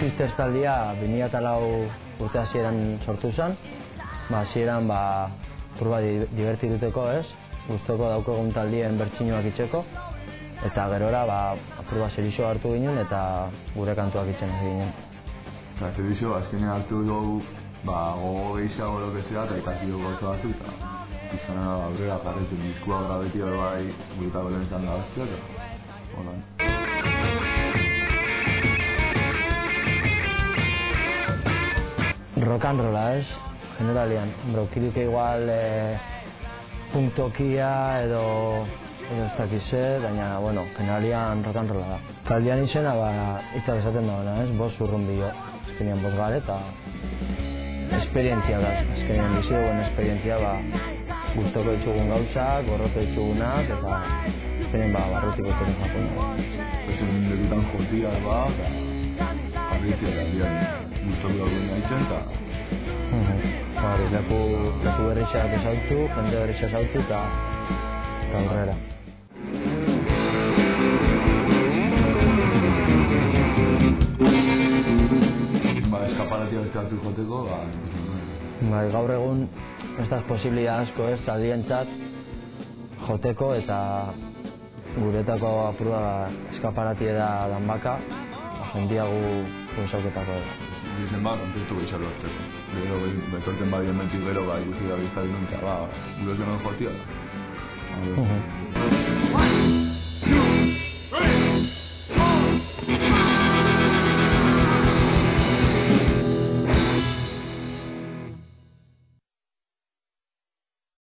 Sisters taldia 2004 urte hasieran sortu zen. Hasieran proba divertituteko, ez? Gustoko daukagun taldien bertsinoak itxeko. Eta gerora proba serizio hartu ginen eta gure kantuak itxen ginen. Serizio azkenean hartu dugu gogo gehiago lokezea eta ikasi dugu gauza batzu eta izan aurrera jarretzen diskua grabeti hori bai guretako lehen izan da bestia eta holan. Rock and rolla, ez? Generalian. Brokirike igual punktokia edo ez dakize, baina, generalian rock and rolla da. Taldean izena, hitzak esaten dagoena, ez? Bost zurrunbilo. Azkenean bost gare eta esperientzia da. Azkenean bizi duen esperientzia, gustoko ditugun gauzak, gorroto ditugunak eta azkenean barrutik urteren jakuna. Ezen lekutan jotia, jarritzea taldean gustoko dagoen gaitzen eta leku berrixak esautu, jende berrixak esautu eta aurrera. Eskaparatia beste hartu joteko, gaur egun ez da posiblea asko ez taldientzat joteko eta guretako apurua eskaparatia da danbaka, jendiagu prosauketako da. Dizen kontzertu gehiago hartzeko. Gero, betorten badien mentik gero, ikusi da biztari nunca, gure zenon jotia.